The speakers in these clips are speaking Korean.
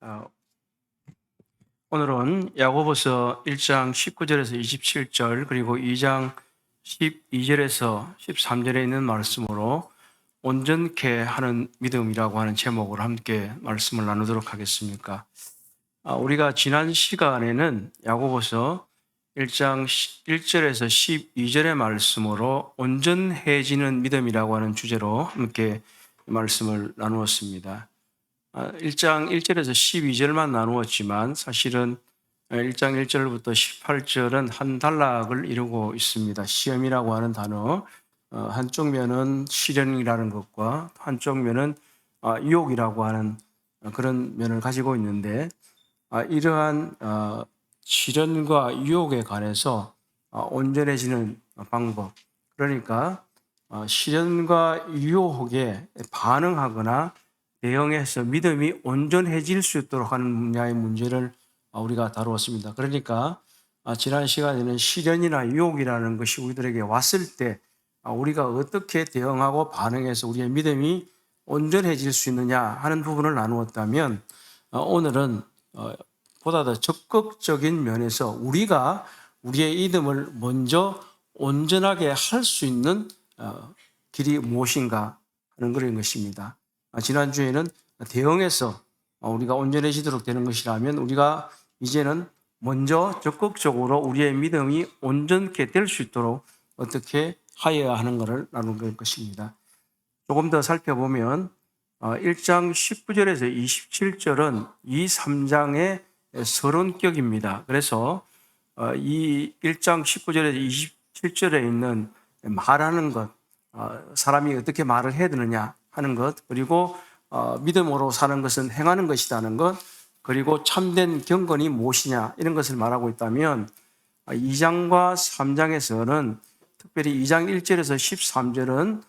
아, 오늘은 야고보서 1장 19절에서 27절 그리고 2장 12절에서 13절에 있는 말씀으로 온전케 하는 믿음이라고 하는 제목으로 함께 말씀을 나누도록 하겠습니까? 우리가 지난 시간에는 야고보서 1장 1절에서 12절의 말씀으로 온전해지는 믿음이라고 하는 주제로 함께 말씀을 나누었습니다. 1장 1절에서 12절만 나누었지만 사실은 1장 1절부터 18절은 한 단락을 이루고 있습니다. 시험이라고 하는 단어, 한쪽 면은 시련이라는 것과 한쪽 면은 유혹이라고 하는 그런 면을 가지고 있는데, 이러한 시련과 유혹에 관해서 온전해지는 방법, 그러니까 시련과 유혹에 반응하거나 대응해서 믿음이 온전해질 수 있도록 하는 분야의 문제를 우리가 다루었습니다. 그러니까 지난 시간에는 시련이나 유혹이라는 것이 우리들에게 왔을 때 우리가 어떻게 대응하고 반응해서 우리의 믿음이 온전해질 수 있느냐 하는 부분을 나누었다면, 오늘은 보다 더 적극적인 면에서 우리가 우리의 믿음을 먼저 온전하게 할 수 있는 길이 무엇인가 하는 그런 것입니다. 지난주에는 대응해서 우리가 온전해지도록 되는 것이라면, 우리가 이제는 먼저 적극적으로 우리의 믿음이 온전케 될 수 있도록 어떻게 하여야 하는 것을 나눌 것입니다. 조금 더 살펴보면 1장 19절에서 27절은 이 3장의 서론격입니다. 그래서 이 1장 19절에서 27절에 있는 말하는 것, 사람이 어떻게 말을 해야 되느냐 하는 것, 그리고 믿음으로 사는 것은 행하는 것이라는 것, 그리고 참된 경건이 무엇이냐 이런 것을 말하고 있다면, 2장과 3장에서는 특별히 2장 1절에서 13절은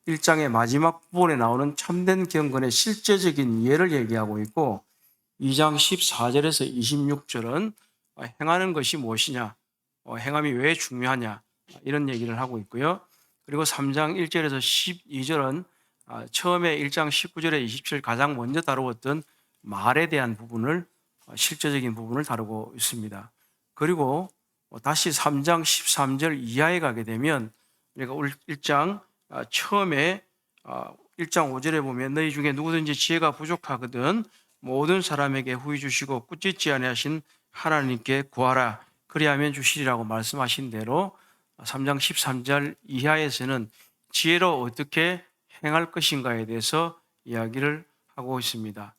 1장의 마지막 부분에 나오는 참된 경건의 실제적인 예를 얘기하고 있고, 2장 14절에서 26절은 행하는 것이 무엇이냐, 행함이 왜 중요하냐 이런 얘기를 하고 있고요. 그리고 3장 1절에서 12절은 처음에 1장 19절에 27절 가장 먼저 다루었던 말에 대한 부분을, 실제적인 부분을 다루고 있습니다. 그리고 다시 3장 13절 이하에 가게 되면, 우리가 1장 처음에 1장 5절에 보면 너희 중에 누구든지 지혜가 부족하거든 모든 사람에게 후히 주시고 꾸짖지 아니하신 하나님께 구하라 그리하면 주시리라고 말씀하신 대로 3장 13절 이하에서는 지혜로 어떻게 행할 것인가에 대해서 이야기를 하고 있습니다.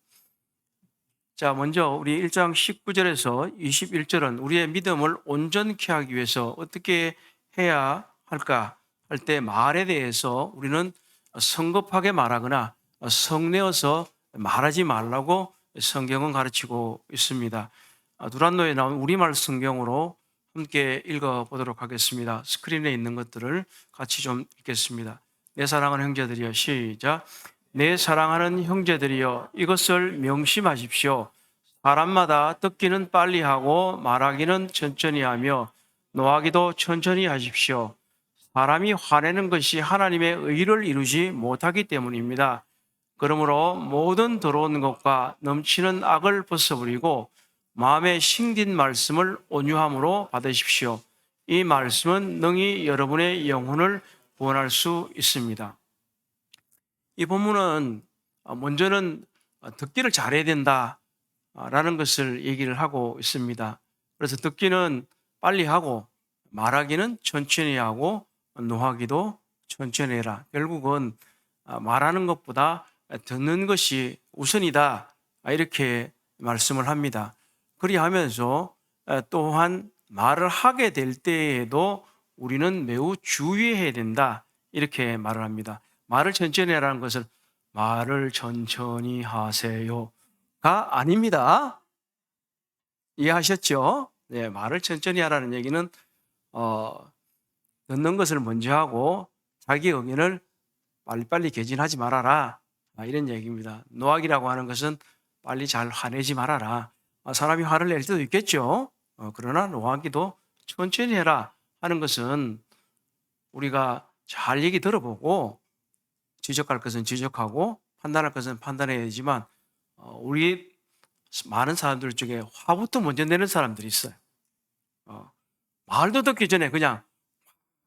자, 먼저 우리 1장 19절에서 21절은 우리의 믿음을 온전케 하기 위해서 어떻게 해야 할까 할 때 말에 대해서 우리는 성급하게 말하거나 성내어서 말하지 말라고 성경은 가르치고 있습니다. 두란노에 나온 우리말 성경으로 함께 읽어보도록 하겠습니다. 스크린에 있는 것들을 같이 좀 읽겠습니다. 내 사랑하는 형제들이여, 시작. 내 사랑하는 형제들이여, 이것을 명심하십시오. 사람마다 듣기는 빨리 하고 말하기는 천천히 하며 노하기도 천천히 하십시오. 사람이 화내는 것이 하나님의 의를 이루지 못하기 때문입니다. 그러므로 모든 더러운 것과 넘치는 악을 벗어버리고 마음에 심긴 말씀을 온유함으로 받으십시오. 이 말씀은 능히 여러분의 영혼을 구원할 수 있습니다. 이 본문은 먼저는 듣기를 잘해야 된다라는 것을 얘기를 하고 있습니다. 그래서 듣기는 빨리 하고 말하기는 천천히 하고 노하기도 천천히 해라. 결국은 말하는 것보다 듣는 것이 우선이다, 이렇게 말씀을 합니다. 그리하면서 또한 말을 하게 될 때에도 우리는 매우 주의해야 된다, 이렇게 말을 합니다. 말을 천천히 하라는 것을 말을 천천히 하세요가 아닙니다. 이해하셨죠? 네, 말을 천천히 하라는 얘기는 듣는 것을 먼저 하고 자기 의견을 빨리빨리 개진하지 말아라, 이런 얘기입니다. 노하기라고 하는 것은 빨리 잘 화내지 말아라. 사람이 화를 낼 때도 있겠죠. 그러나 노하기도 천천히 해라 하는 것은 우리가 잘 얘기 들어보고 지적할 것은 지적하고 판단할 것은 판단해야 되지만, 우리 많은 사람들 중에 화부터 먼저 내는 사람들이 있어요. 말도 듣기 전에 그냥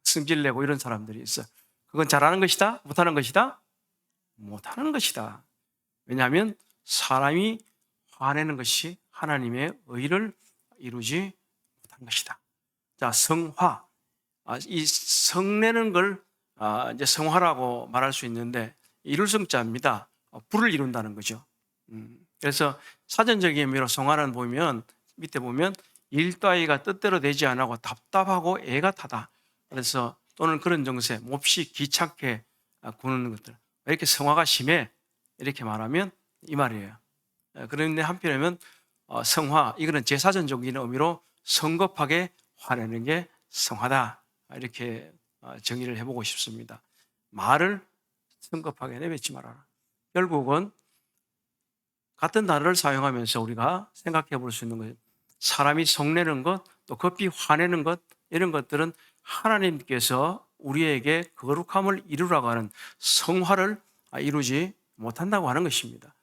승질 내고 이런 사람들이 있어요. 그건 잘하는 것이다? 못하는 것이다? 못하는 것이다. 왜냐하면 사람이 화내는 것이 하나님의 의를 이루지 못한 것이다. 자, 성화. 이 성내는 걸 이제 성화라고 말할 수 있는데 이룰 성자입니다. 불을 이룬다는 거죠. 그래서 사전적인 의미로 성화는 보면 밑에 보면 일 따위가 뜻대로 되지 않고 답답하고 애가 타다. 그래서 또는 그런 정세, 몹시 귀찮게 구는 것들. 왜 이렇게 성화가 심해? 이렇게 말하면 이 말이에요. 그런데 한편이면 성화, 이거는 제사전적인 의미로 성급하게 화내는 게 성화다. 이렇게 정의를 해보고 싶습니다. 말을 성급하게 내뱉지 말아라. 결국은 같은 단어를 사용하면서 우리가 생각해 볼 수 있는 거예요. 사람이 성내는 것, 또 급히 화내는 것, 이런 것들은 하나님께서 우리에게 거룩함을 이루라고 하는 성화를 이루지 못한다고 하는 것입니다.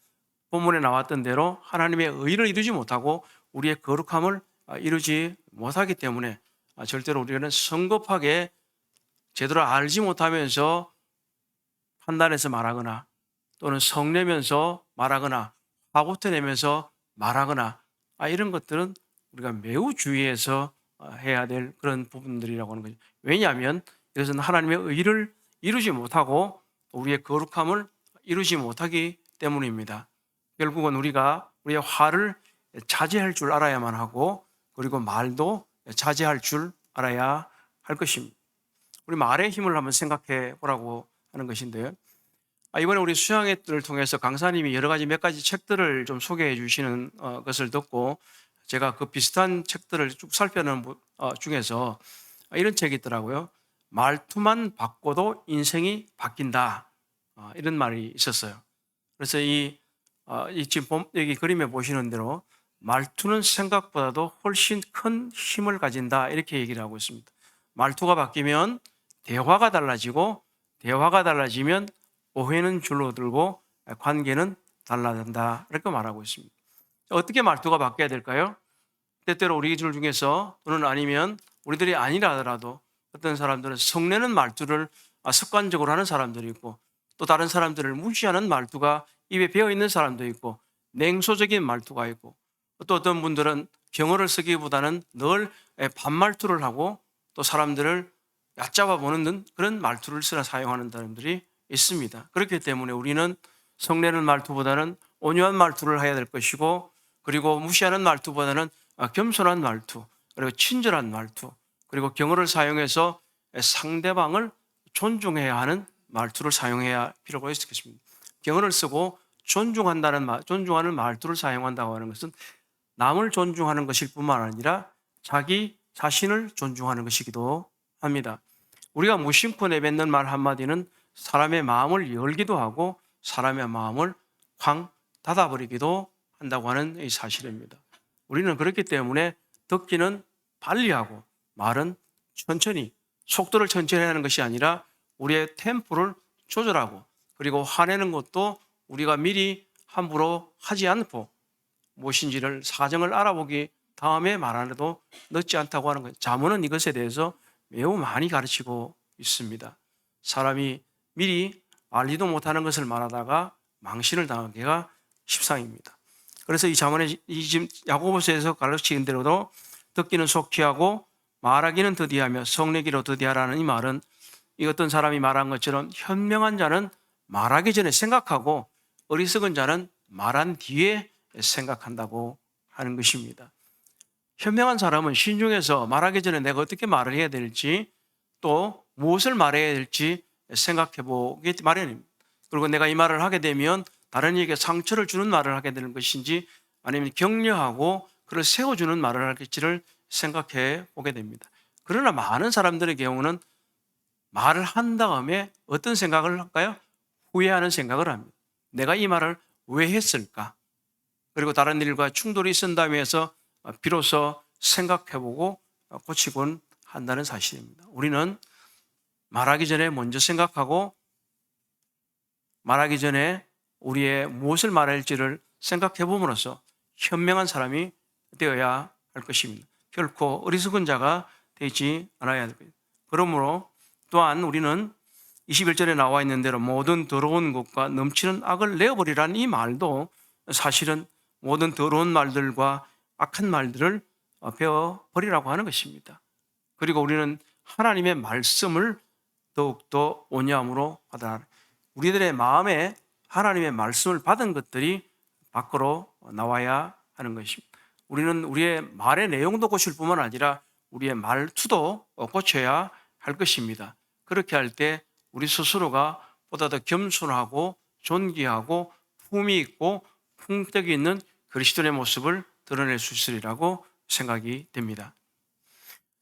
본문에 나왔던 대로 하나님의 의를 이루지 못하고 우리의 거룩함을 이루지 못하기 때문에 절대로 우리는 성급하게 제대로 알지 못하면서 판단해서 말하거나 또는 성내면서 말하거나 화부터 내면서 말하거나 이런 것들은 우리가 매우 주의해서 해야 될 그런 부분들이라고 하는 거죠. 왜냐하면 이것은 하나님의 의를 이루지 못하고 우리의 거룩함을 이루지 못하기 때문입니다. 결국은 우리가 우리의 화를 자제할 줄 알아야만 하고 그리고 말도 자제할 줄 알아야 할 것입니다. 우리 말의 힘을 한번 생각해 보라고 하는 것인데요. 이번에 우리 수양회를 통해서 강사님이 여러 가지 몇 가지 책들을 좀 소개해 주시는 것을 듣고 제가 그 비슷한 책들을 쭉 살펴는 중에서 이런 책이 있더라고요. 말투만 바꿔도 인생이 바뀐다. 이런 말이 있었어요. 그래서 지금 여기 그림에 보시는 대로 말투는 생각보다도 훨씬 큰 힘을 가진다. 이렇게 얘기를 하고 있습니다. 말투가 바뀌면 대화가 달라지고 대화가 달라지면 오해는 줄어들고 관계는 달라진다. 이렇게 말하고 있습니다. 어떻게 말투가 바뀌어야 될까요? 때때로 우리들 중에서 또는 아니면 우리들이 아니라 하더라도 어떤 사람들은 성내는 말투를 습관적으로 하는 사람들이 있고 또 다른 사람들을 무시하는 말투가 입에 배어 있는 사람도 있고 냉소적인 말투가 있고 또 어떤 분들은 경어를 쓰기보다는 늘 반말투를 하고 또 사람들을 얕잡아 보는 그런 말투를 사용하는 사람들이 있습니다. 그렇기 때문에 우리는 성내는 말투보다는 온유한 말투를 해야 될 것이고 그리고 무시하는 말투보다는 겸손한 말투 그리고 친절한 말투 그리고 경어를 사용해서 상대방을 존중해야 하는 말투를 사용해야 필요가 있겠습니다. 경어를 쓰고 존중하는 말투를 사용한다고 하는 것은 남을 존중하는 것일 뿐만 아니라 자기 자신을 존중하는 것이기도 합니다. 우리가 무심코 내뱉는 말 한마디는 사람의 마음을 열기도 하고 사람의 마음을 쾅 닫아버리기도 한다고 하는 이 사실입니다. 우리는 그렇기 때문에 듣기는 빨리 하고 말은 천천히 속도를 천천히 하는 것이 아니라 우리의 템포를 조절하고 그리고 화내는 것도 우리가 미리 함부로 하지 않고 무엇인지를 사정을 알아보기 다음에 말하려도 늦지 않다고 하는 거예요. 잠언은 이것에 대해서 매우 많이 가르치고 있습니다. 사람이 미리 알지도 못하는 것을 말하다가 망신을 당하기가 십상입니다. 그래서 이 잠언에 지금 야고보서에서 가르치는 대로도 듣기는 속히 하고 말하기는 더디하며 성내기로 더디하라는 이 말은 이 어떤 사람이 말한 것처럼 현명한 자는 말하기 전에 생각하고 어리석은 자는 말한 뒤에 생각한다고 하는 것입니다. 현명한 사람은 신중해서 말하기 전에 내가 어떻게 말을 해야 될지 또 무엇을 말해야 될지 생각해 보기 마련입니다. 그리고 내가 이 말을 하게 되면 다른 이에게 상처를 주는 말을 하게 되는 것인지 아니면 격려하고 그를 세워주는 말을 할지를 생각해 보게 됩니다. 그러나 많은 사람들의 경우는 말을 한 다음에 어떤 생각을 할까요? 후회하는 생각을 합니다. 내가 이 말을 왜 했을까? 그리고 다른 일과 충돌이 있었다며 해서 비로소 생각해보고 고치곤 한다는 사실입니다. 우리는 말하기 전에 먼저 생각하고 말하기 전에 우리의 무엇을 말할지를 생각해 봄으로써 현명한 사람이 되어야 할 것입니다. 결코 어리석은 자가 되지 않아야 할 것입니다. 그러므로 또한 우리는 21절에 나와 있는 대로 모든 더러운 것과 넘치는 악을 내어버리라는 이 말도 사실은 모든 더러운 말들과 악한 말들을 베어버리라고 하는 것입니다. 그리고 우리는 하나님의 말씀을 더욱더 온유함으로 받아라. 우리들의 마음에 하나님의 말씀을 받은 것들이 밖으로 나와야 하는 것입니다. 우리는 우리의 말의 내용도 고칠 뿐만 아니라 우리의 말투도 고쳐야 할 것입니다. 그렇게 할 때 우리 스스로가 보다 더 겸손하고 존귀하고 품위 있고 품격이 있는 그리스도의 모습을 드러낼 수 있으리라고 생각이 됩니다.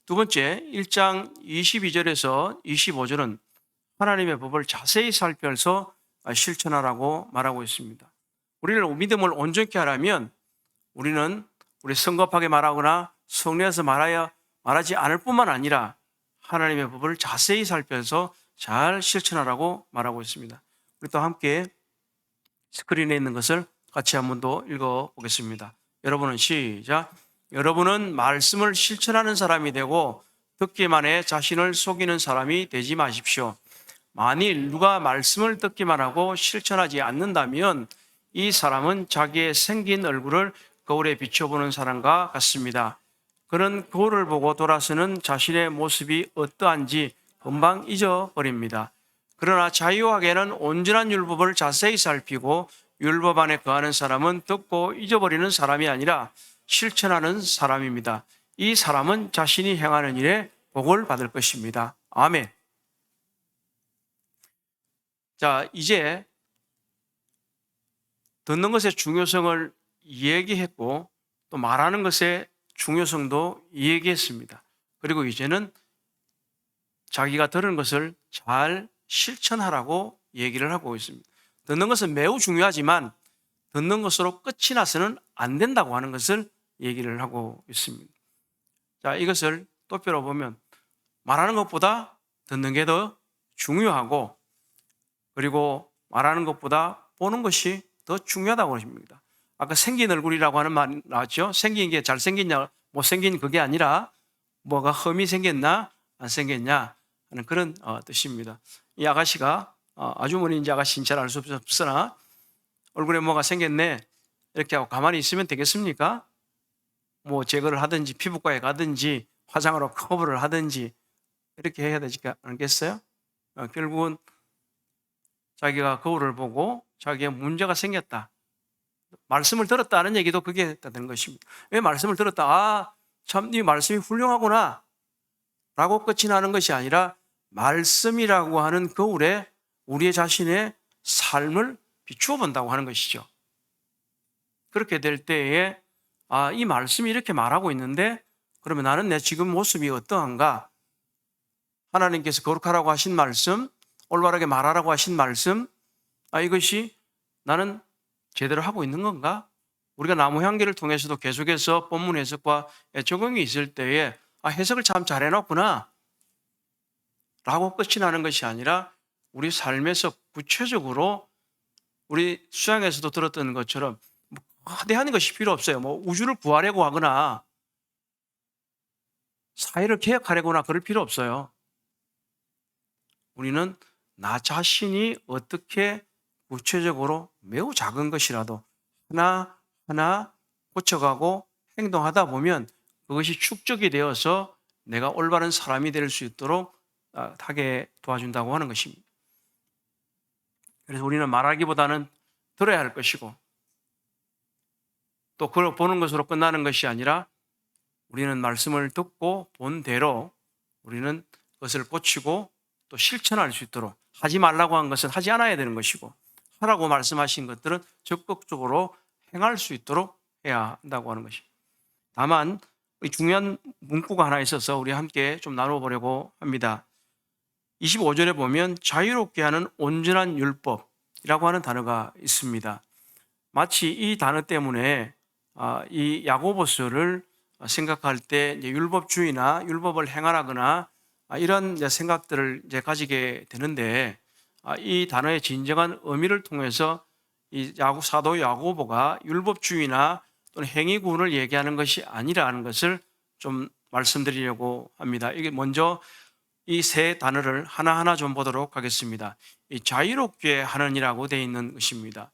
두 번째, 1장 22절에서 25절은 하나님의 법을 자세히 살펴서 실천하라고 말하고 있습니다. 우리를 믿음을 온전케 하려면 우리는 우리 성급하게 말하거나 성례해서 말하지 않을 뿐만 아니라 하나님의 법을 자세히 살펴서 잘 실천하라고 말하고 있습니다. 우리 또 함께 스크린에 있는 것을 같이 한 번 더 읽어보겠습니다. 여러분은 시작. 여러분은 말씀을 실천하는 사람이 되고 듣기만 해 자신을 속이는 사람이 되지 마십시오. 만일 누가 말씀을 듣기만 하고 실천하지 않는다면 이 사람은 자기의 생긴 얼굴을 거울에 비춰보는 사람과 같습니다. 그는 거울을 보고 돌아서는 자신의 모습이 어떠한지 금방 잊어버립니다. 그러나 자유하게는 온전한 율법을 자세히 살피고 율법 안에 거하는 사람은 듣고 잊어버리는 사람이 아니라 실천하는 사람입니다. 이 사람은 자신이 행하는 일에 복을 받을 것입니다. 아멘. 자, 이제 듣는 것의 중요성을 얘기했고 또 말하는 것의 중요성도 얘기했습니다. 그리고 이제는 자기가 들은 것을 잘 실천하라고 얘기를 하고 있습니다. 듣는 것은 매우 중요하지만 듣는 것으로 끝이 나서는 안 된다고 하는 것을 얘기를 하고 있습니다. 자, 이것을 똑바로 보면 말하는 것보다 듣는 게 더 중요하고 그리고 말하는 것보다 보는 것이 더 중요하다고 하십니다. 아까 생긴 얼굴이라고 하는 말 나왔죠? 생긴 게 잘생겼냐 못생긴 그게 아니라 뭐가 흠이 생겼나 안 생겼냐 하는 그런 뜻입니다. 이 아가씨가 아주머니인지 아가씨인지 잘 알 수 없으나 얼굴에 뭐가 생겼네 이렇게 하고 가만히 있으면 되겠습니까? 뭐 제거를 하든지 피부과에 가든지 화장으로 커버를 하든지 이렇게 해야 되지 않겠어요? 결국은 자기가 거울을 보고 자기의 문제가 생겼다. 말씀을 들었다는 얘기도 그게 되는 것입니다. 왜 말씀을 들었다? 참 네 말씀이 훌륭하구나 라고 끝이 나는 것이 아니라 말씀이라고 하는 거울에 우리의 자신의 삶을 비추어 본다고 하는 것이죠. 그렇게 될 때에 이 말씀이 이렇게 말하고 있는데 그러면 나는 내 지금 모습이 어떠한가? 하나님께서 거룩하라고 하신 말씀, 올바르게 말하라고 하신 말씀, 이것이 나는 제대로 하고 있는 건가? 우리가 나무 향기를 통해서도 계속해서 본문 해석과 적용이 있을 때에 해석을 참 잘 해놨구나 라고 끝이 나는 것이 아니라 우리 삶에서 구체적으로 우리 수양에서도 들었던 것처럼 거대한 것이 필요 없어요. 뭐 우주를 구하려고 하거나 사회를 개혁하려거나 그럴 필요 없어요. 우리는 나 자신이 어떻게 구체적으로 매우 작은 것이라도 하나하나 고쳐가고 행동하다 보면 그것이 축적이 되어서 내가 올바른 사람이 될 수 있도록 하게 도와준다고 하는 것입니다. 그래서 우리는 말하기보다는 들어야 할 것이고 또 그걸 보는 것으로 끝나는 것이 아니라 우리는 말씀을 듣고 본 대로 우리는 그것을 고치고 또 실천할 수 있도록 하지 말라고 한 것은 하지 않아야 되는 것이고 하라고 말씀하신 것들은 적극적으로 행할 수 있도록 해야 한다고 하는 것입니다. 다만 중요한 문구가 하나 있어서 우리 함께 좀 나눠보려고 합니다. 25절에 보면 자유롭게 하는 온전한 율법이라고 하는 단어가 있습니다. 마치 이 단어 때문에 이 야고보서를 생각할 때 율법주의나 율법을 행하라거나 이런 생각들을 가지게 되는데 이 단어의 진정한 의미를 통해서 이 사도 야고보가 율법주의나 또는 행위 구원을 얘기하는 것이 아니라는 것을 좀 말씀드리려고 합니다. 이게 먼저 이 세 단어를 하나하나 좀 보도록 하겠습니다. 이 자유롭게 하느니라고 되어 있는 것입니다.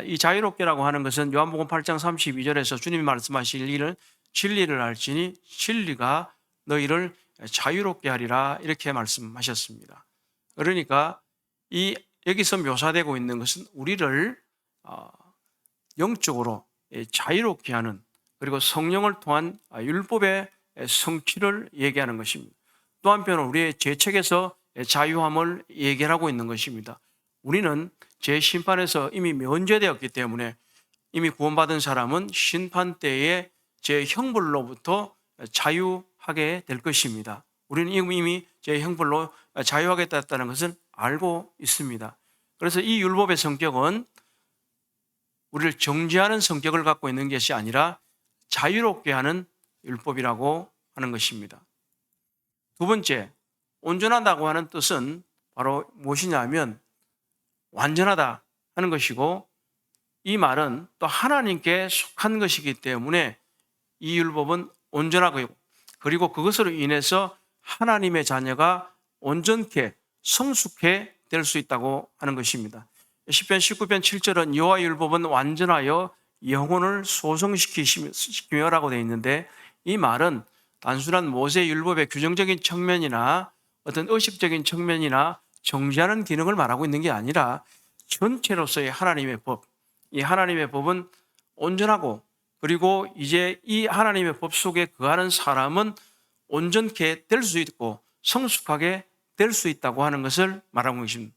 이 자유롭게라고 하는 것은 요한복음 8장 32절에서 주님이 말씀하실 일을 진리를 알지니 진리가 너희를 자유롭게 하리라 이렇게 말씀하셨습니다. 그러니까 이 여기서 묘사되고 있는 것은 우리를 영적으로 자유롭게 하는, 그리고 성령을 통한 율법의 성취를 얘기하는 것입니다. 또 한편은 우리의 죄책에서 자유함을 얘기하고 있는 것입니다. 우리는 죄 심판에서 이미 면제되었기 때문에 이미 구원받은 사람은 심판 때에 제 형벌로부터 자유하게 될 것입니다. 우리는 이미 제 형벌로 자유하게 됐다는 것을 알고 있습니다. 그래서 이 율법의 성격은 우리를 정죄하는 성격을 갖고 있는 것이 아니라 자유롭게 하는 율법이라고 하는 것입니다. 두 번째, 온전하다고 하는 뜻은 바로 무엇이냐 하면 완전하다 하는 것이고, 이 말은 또 하나님께 속한 것이기 때문에 이 율법은 온전하고, 그리고 그것으로 인해서 하나님의 자녀가 온전케 성숙해 될 수 있다고 하는 것입니다. 시편 19편 7절은 여호와의 율법은 완전하여 영혼을 소성시키며라고 되어 있는데, 이 말은 단순한 모세 율법의 규정적인 측면이나 어떤 의식적인 측면이나 정죄하는 기능을 말하고 있는 게 아니라 전체로서의 하나님의 법, 이 하나님의 법은 온전하고, 그리고 이제 이 하나님의 법 속에 거하는 사람은 온전케 될 수 있고 성숙하게 될 수 있다고 하는 것을 말하고 있습니다.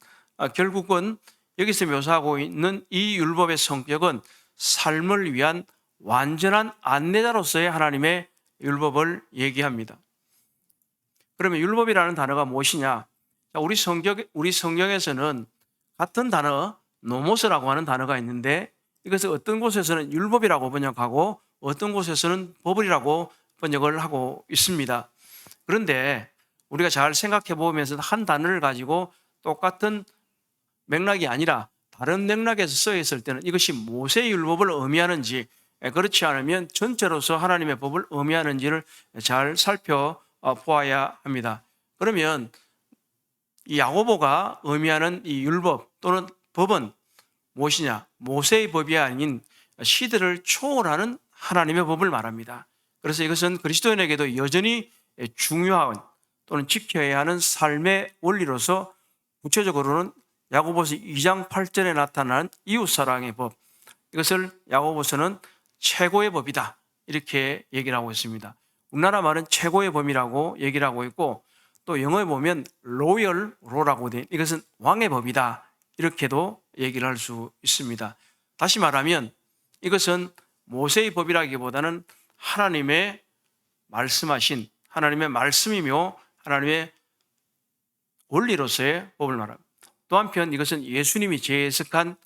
결국은 여기서 묘사하고 있는 이 율법의 성격은 삶을 위한 완전한 안내자로서의 하나님의 율법을 얘기합니다. 그러면 율법이라는 단어가 무엇이냐? 우리 성경에서는 같은 단어 노모스라고 하는 단어가 있는데, 이것을 어떤 곳에서는 율법이라고 번역하고 어떤 곳에서는 법이라고 번역을 하고 있습니다. 그런데 우리가 잘 생각해 보면서 한 단어를 가지고 똑같은 맥락이 아니라 다른 맥락에서 써 있을 때는 이것이 모세의 율법을 의미하는지, 그렇지 않으면 전체로서 하나님의 법을 의미하는지를 잘 살펴보아야 합니다. 그러면 이 야고보가 의미하는 이 율법 또는 법은 무엇이냐? 모세의 법이 아닌 시대를 초월하는 하나님의 법을 말합니다. 그래서 이것은 그리스도인에게도 여전히 중요한 또는 지켜야 하는 삶의 원리로서, 구체적으로는 야고보서 2장 8절에 나타난 이웃사랑의 법, 이것을 야고보서는 최고의 법이다 이렇게 얘기를 하고 있습니다. 우리나라 말은 최고의 법이라고 얘기를 하고 있고, 또 영어에 보면 로열 로라고 돼, 이것은 왕의 법이다 이렇게도 얘기를 할 수 있습니다. 다시 말하면 이것은 모세의 법이라기보다는 하나님의 말씀하신 하나님의 말씀이며 하나님의 원리로서의 법을 말합니다. 또 한편 이것은 예수님이 제석한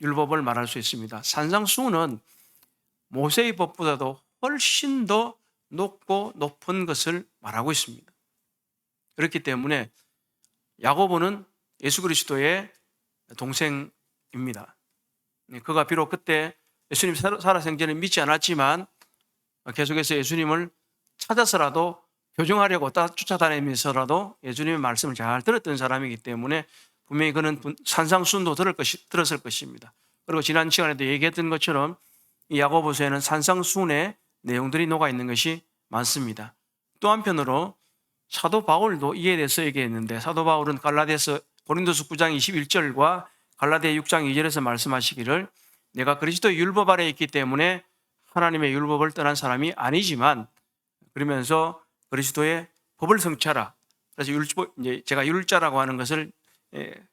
율법을 말할 수 있습니다. 산상수훈은 모세의 법보다도 훨씬 더 높고 높은 것을 말하고 있습니다. 그렇기 때문에 야고보는 예수 그리스도의 동생입니다. 그가 비록 그때 예수님 살아생전에 믿지 않았지만 계속해서 예수님을 찾아서라도 교정하려고 쫓아다니면서라도 예수님의 말씀을 잘 들었던 사람이기 때문에 분명히 그는 산상수훈도 들었을 것입니다. 그리고 지난 시간에도 얘기했던 것처럼 이 야고보서에는 산상수훈의 내용들이 녹아있는 것이 많습니다. 또 한편으로 사도 바울도 이에 대해서 얘기했는데, 사도 바울은 고린도서 9장 21절과 갈라디아 6장 2절에서 말씀하시기를, 내가 그리스도의 율법 아래 있기 때문에 하나님의 율법을 떠난 사람이 아니지만, 그러면서 그리스도의 법을 성취하라. 그래서 제가 율자라고 하는 것을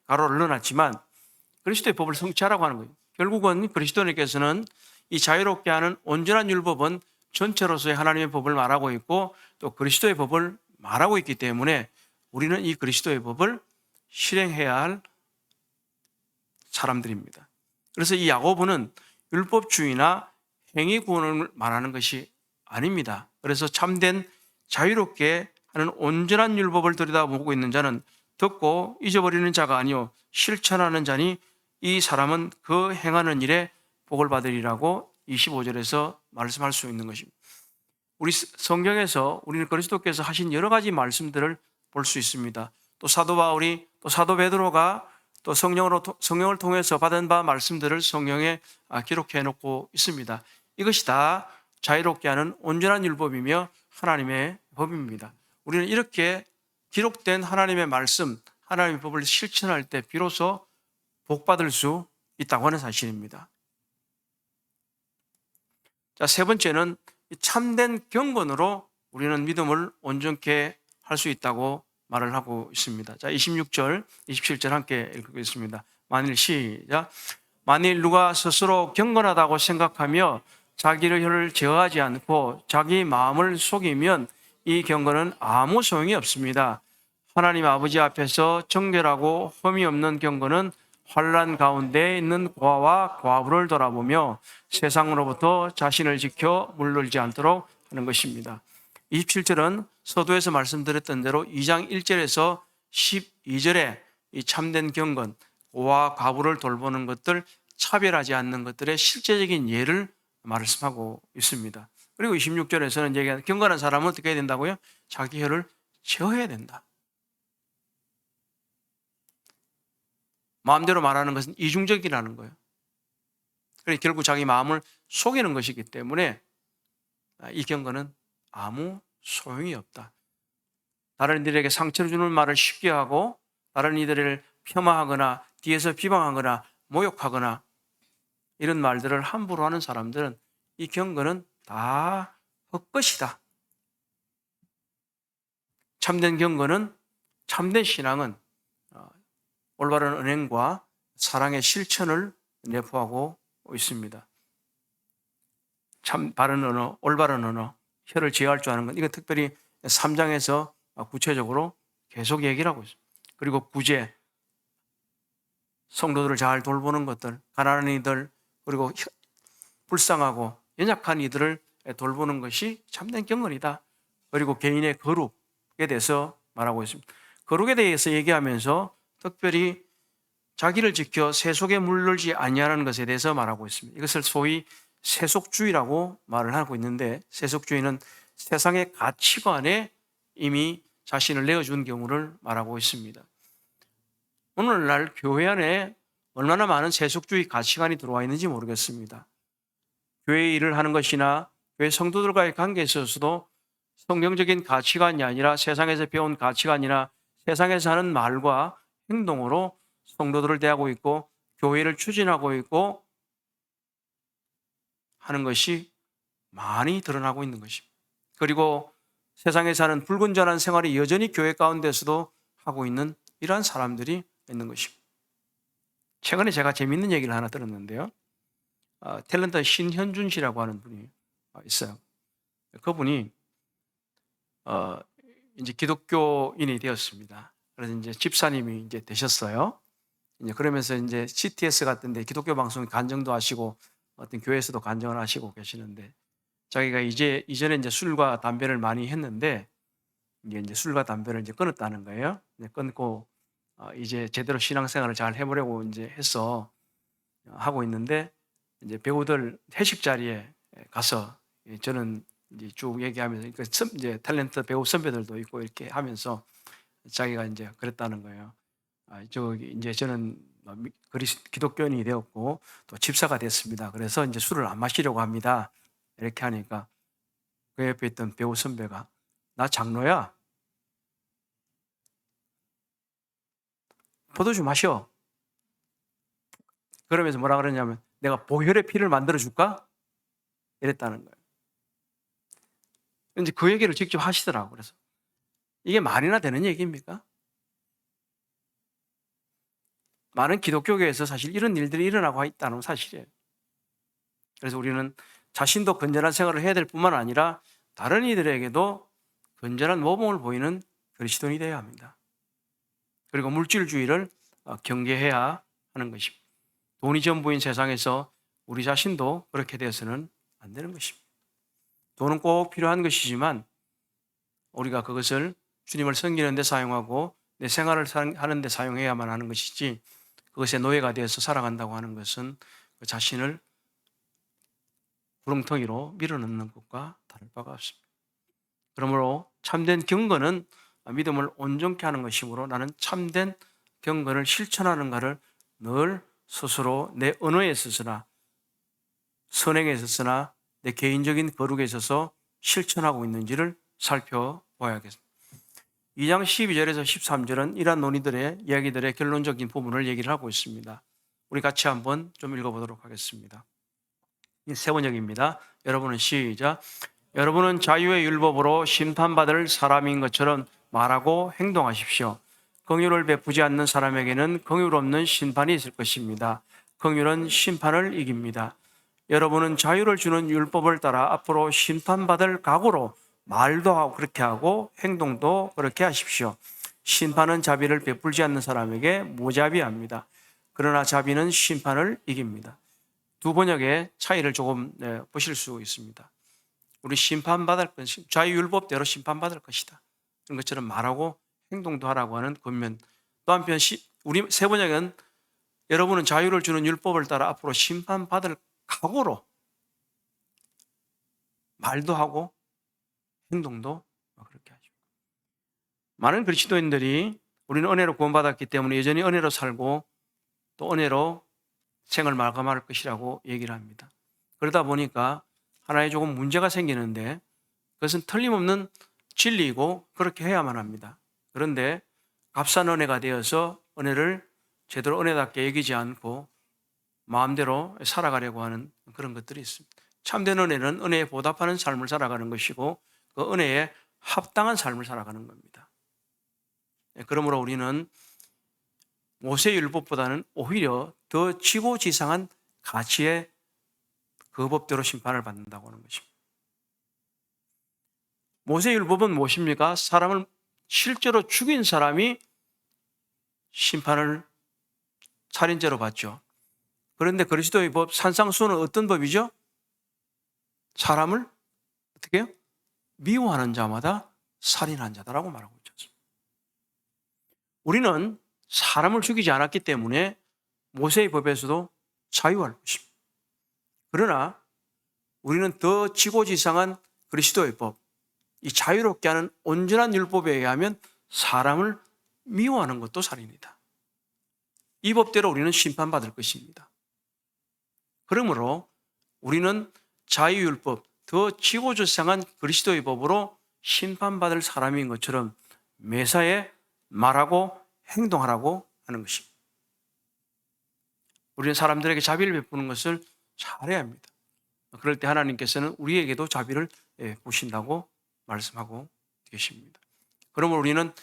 가로를 넣어놨지만 그리스도의 법을 성취하라고 하는 거예요. 결국은 그리스도님께서는 이 자유롭게 하는 온전한 율법은 전체로서의 하나님의 법을 말하고 있고, 또 그리스도의 법을 말하고 있기 때문에 우리는 이 그리스도의 법을 실행해야 할 사람들입니다. 그래서 이 야고보는 율법주의나 행위 구원을 말하는 것이 아닙니다. 그래서 참된 자유롭게 하는 온전한 율법을 들여다보고 있는 자는 듣고 잊어버리는 자가 아니요 실천하는 자니 이 사람은 그 행하는 일에 복을 받으리라고 25절에서 말씀할 수 있는 것입니다. 우리 성경에서 우리는 그리스도께서 하신 여러 가지 말씀들을 볼 수 있습니다. 또 사도 바울이 또 사도 베드로가 또 성령을 통해서 받은 바 말씀들을 성경에 기록해 놓고 있습니다. 이것이 다 자유롭게 하는 온전한 율법이며 하나님의 법입니다. 우리는 이렇게 기록된 하나님의 말씀, 하나님의 법을 실천할 때 비로소 복받을 수 있다고 하는 사실입니다. 자, 세 번째는 참된 경건으로 우리는 믿음을 온전케 할 수 있다고 말을 하고 있습니다. 자, 26절, 27절 함께 읽겠습니다. 시작. 만일 누가 스스로 경건하다고 생각하며 자기를 혀를 제어하지 않고 자기 마음을 속이면 이 경건은 아무 소용이 없습니다. 하나님 아버지 앞에서 정결하고 흠이 없는 경건은 환난 가운데 있는 고아와 과부를 돌아보며 세상으로부터 자신을 지켜 물들지 않도록 하는 것입니다. 27절은 서두에서 말씀드렸던 대로 2장 1절에서 12절에 이 참된 경건, 고아와 과부를 돌보는 것들, 차별하지 않는 것들의 실제적인 예를 말씀하고 있습니다. 그리고 26절에서는 얘기하는 경건한 사람은 어떻게 해야 된다고요? 자기 혀를 제어해야 된다. 마음대로 말하는 것은 이중적이라는 거예요. 그러니까 결국 자기 마음을 속이는 것이기 때문에 이 경건은 아무 소용이 없다. 다른 이들에게 상처를 주는 말을 쉽게 하고 다른 이들을 폄하하거나 뒤에서 비방하거나 모욕하거나 이런 말들을 함부로 하는 사람들은 이 경건은 다 헛것이다. 참된 경건은, 참된 신앙은 올바른 은행과 사랑의 실천을 내포하고 있습니다. 참 바른 언어, 올바른 언어, 혀를 제어할 줄 아는 것, 이건 특별히 3장에서 구체적으로 계속 얘기를 하고 있습니다. 그리고 구제, 성도들을 잘 돌보는 것들, 가난한 이들, 그리고 불쌍하고 연약한 이들을 돌보는 것이 참된 경건이다. 그리고 개인의 거룩에 대해서 말하고 있습니다. 거룩에 대해서 얘기하면서 특별히 자기를 지켜 세속에 물들지 아니하는 것에 대해서 말하고 있습니다. 이것을 소위 세속주의라고 말을 하고 있는데, 세속주의는 세상의 가치관에 이미 자신을 내어준 경우를 말하고 있습니다. 오늘날 교회 안에 얼마나 많은 세속주의 가치관이 들어와 있는지 모르겠습니다. 교회 일을 하는 것이나 교회 성도들과의 관계에 있어서도 성경적인 가치관이 아니라 세상에서 배운 가치관이나 세상에서 하는 말과 행동으로 성도들을 대하고 있고 교회를 추진하고 있고 하는 것이 많이 드러나고 있는 것입니다. 그리고 세상에 사는 불건전한 생활이 여전히 교회 가운데서도 하고 있는 이러한 사람들이 있는 것입니다. 최근에 제가 재미있는 얘기를 하나 들었는데요. 탤런트 신현준 씨라고 하는 분이 있어요. 그분이 이제 기독교인이 되었습니다. 그래서 이제 집사님이 이제 되셨어요. 이제 그러면서 이제 CTS 같은데 기독교 방송 간증도 하시고 어떤 교회에서도 간증을 하시고 계시는데, 자기가 이전에 이제 술과 담배를 많이 했는데 이제 술과 담배를 이제 끊었다는 거예요. 이제 끊고 이제 제대로 신앙생활을 잘 해보려고 이제 해서 하고 있는데, 이제 배우들 회식 자리에 가서 저는 이제 쭉 얘기하면서 이제 탤런트 배우 선배들도 있고 이렇게 하면서 자기가 이제 그랬다는 거예요. 이제 저는 기독교인이 되었고 또 집사가 됐습니다. 그래서 이제 술을 안 마시려고 합니다. 이렇게 하니까 그 옆에 있던 배우 선배가, 나 장로야, 포도주 마셔. 그러면서 뭐라 그러냐면, 내가 보혈의 피를 만들어 줄까? 이랬다는 거예요. 이제 그 얘기를 직접 하시더라고요. 그래서 이게 말이나 되는 얘기입니까? 많은 기독교계에서 사실 이런 일들이 일어나고 있다는 사실이에요. 그래서 우리는 자신도 건전한 생활을 해야 될 뿐만 아니라 다른 이들에게도 건전한 모범을 보이는 그리스도인이 되어야 합니다. 그리고 물질주의를 경계해야 하는 것입니다. 돈이 전부인 세상에서 우리 자신도 그렇게 되어서는 안 되는 것입니다. 돈은 꼭 필요한 것이지만 우리가 그것을 주님을 섬기는 데 사용하고 내 생활을 하는 데 사용해야만 하는 것이지, 그것에 노예가 되어서 살아간다고 하는 것은 그 자신을 구렁텅이로 밀어넣는 것과 다를 바가 없습니다. 그러므로 참된 경건은 믿음을 온전케 하는 것이므로 나는 참된 경건을 실천하는가를 늘 스스로 내 언어에 있어서나 선행에 있어서나 내 개인적인 거룩에 있어서 실천하고 있는지를 살펴봐야겠습니다. 2장 12절에서 13절은 이러한 논의들의 이야기들의 결론적인 부분을 얘기를 하고 있습니다. 우리 같이 한번 좀 읽어보도록 하겠습니다. 세 번역입니다. 여러분은 시작. 여러분은 자유의 율법으로 심판받을 사람인 것처럼 말하고 행동하십시오. 긍휼을 베푸지 않는 사람에게는 긍휼 없는 심판이 있을 것입니다. 긍휼은 심판을 이깁니다. 여러분은 자유를 주는 율법을 따라 앞으로 심판받을 각오로 말도 하고 그렇게 하고 행동도 그렇게 하십시오. 심판은 자비를 베풀지 않는 사람에게 무자비합니다. 그러나 자비는 심판을 이깁니다. 두 번역의 차이를 조금 보실 수 있습니다. 우리 심판받을 것, 자유율법대로 심판받을 것이다. 그런 것처럼 말하고 행동도 하라고 하는 권면. 또 한편 우리 세 번역은 여러분은 자유를 주는 율법을 따라 앞으로 심판받을 각오로 말도 하고 행동도 그렇게 하죠. 많은 그리스도인들이 우리는 은혜로 구원받았기 때문에 여전히 은혜로 살고 또 은혜로 생을 마감할 것이라고 얘기를 합니다. 그러다 보니까 하나의 조금 문제가 생기는데 그것은 틀림없는 진리이고 그렇게 해야만 합니다. 그런데 값싼 은혜가 되어서 은혜를 제대로 은혜답게 여기지 않고 마음대로 살아가려고 하는 그런 것들이 있습니다. 참된 은혜는 은혜에 보답하는 삶을 살아가는 것이고 그 은혜에 합당한 삶을 살아가는 겁니다. 그러므로 우리는 모세율법보다는 오히려 더 지고지상한 가치의 그 법대로 심판을 받는다고 하는 것입니다. 모세율법은 무엇입니까? 사람을 실제로 죽인 사람이 심판을 살인죄로 받죠. 그런데 그리스도의 법, 산상수훈은 어떤 법이죠? 사람을 어떻게 해요? 미워하는 자마다 살인한 자다라고 말하고 있죠. 우리는 사람을 죽이지 않았기 때문에 모세의 법에서도 자유할 것입니다. 그러나 우리는 더 지고지상한 그리스도의 법, 이 자유롭게 하는 온전한 율법에 의하면 사람을 미워하는 것도 살인이다. 이 법대로 우리는 심판받을 것입니다. 그러므로 우리는 자유율법, 더 지고지상한 그리스도의 법으로 심판받을 사람인 것처럼 매사에 말하고 행동하라고 하는 것입니다. 우리는 사람들에게 자비를 베푸는 것을 잘해야 합니다. 그럴 때 하나님께서는 우리에게도 자비를 보신다고 말씀하고 계십니다. 그러므로 우리는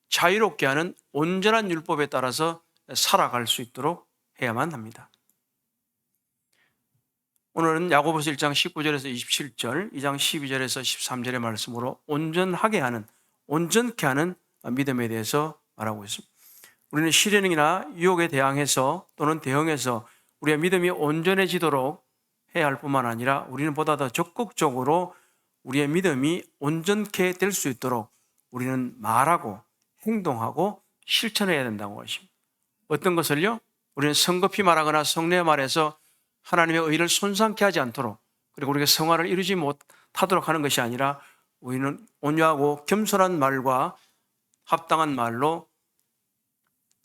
자유롭게 하는 온전한 율법에 따라서 살아갈 수 있도록 해야만 합니다. 오늘은 야고보서 1장 19절에서 27절, 2장 12절에서 13절의 말씀으로 온전하게 하는, 온전케 하는 믿음에 대해서 말하고 있습니다. 우리는 시련이나 유혹에 대항해서 또는 대응해서 우리의 믿음이 온전해지도록 해야 할 뿐만 아니라 우리는 보다 더 적극적으로 우리의 믿음이 온전케 될 수 있도록 우리는 말하고 행동하고 실천해야 된다고 하십니다. 어떤 것을요? 우리는 성급히 말하거나 성내 말해서 하나님의 의를 손상케 하지 않도록, 그리고 우리가 성화를 이루지 못하도록 하는 것이 아니라 우리는 온유하고 겸손한 말과 합당한 말로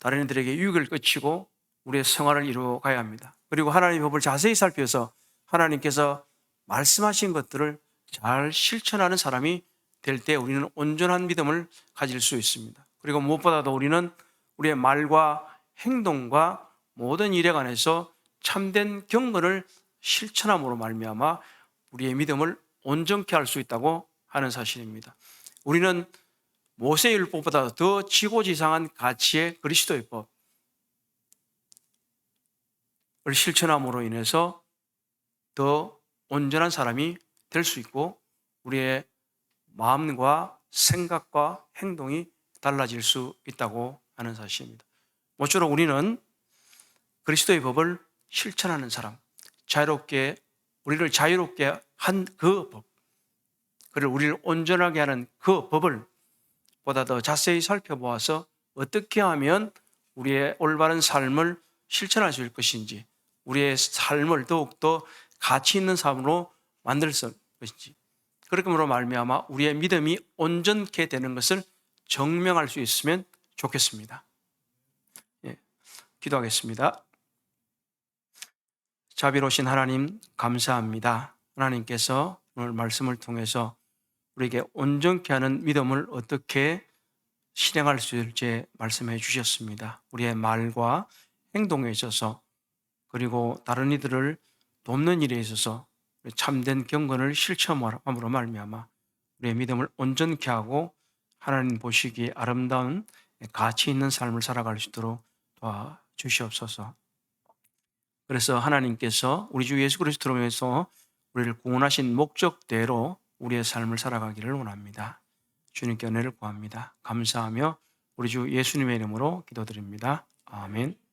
다른 이들에게 유익을 끼치고 우리의 성화를 이루어 가야 합니다. 그리고 하나님의 법을 자세히 살펴서 하나님께서 말씀하신 것들을 잘 실천하는 사람이 될 때 우리는 온전한 믿음을 가질 수 있습니다. 그리고 무엇보다도 우리는 우리의 말과 행동과 모든 일에 관해서 참된 경건을 실천함으로 말미암아 우리의 믿음을 온전케 할 수 있다고 하는 사실입니다. 우리는 모세율법보다 더 지고지상한 가치의 그리스도의 법을 실천함으로 인해서 더 온전한 사람이 될 수 있고 우리의 마음과 생각과 행동이 달라질 수 있다고 하는 사실입니다. 모쪼록 우리는 그리스도의 법을 실천하는 사람, 자유롭게 우리를 자유롭게 한 그 법, 그를 우리를 온전하게 하는 그 법을 보다 더 자세히 살펴보아서 어떻게 하면 우리의 올바른 삶을 실천할 수 있을 것인지, 우리의 삶을 더욱더 가치 있는 삶으로 만들 것인지, 그렇게으로 말미암아 우리의 믿음이 온전케 되는 것을 증명할 수 있으면 좋겠습니다. 예, 기도하겠습니다. 자비로우신 하나님 감사합니다. 하나님께서 오늘 말씀을 통해서 우리에게 온전케 하는 믿음을 어떻게 실행할 수 있을지 말씀해 주셨습니다. 우리의 말과 행동에 있어서, 그리고 다른 이들을 돕는 일에 있어서 참된 경건을 실천함으로 말미암아 우리의 믿음을 온전케 하고 하나님 보시기에 아름다운 가치 있는 삶을 살아갈 수 있도록 도와주시옵소서. 그래서 하나님께서 우리 주 예수 그리스도로 통해서 우리를 구원하신 목적대로 우리의 삶을 살아가기를 원합니다. 주님께 은혜를 구합니다. 감사하며 우리 주 예수님의 이름으로 기도드립니다. 아멘.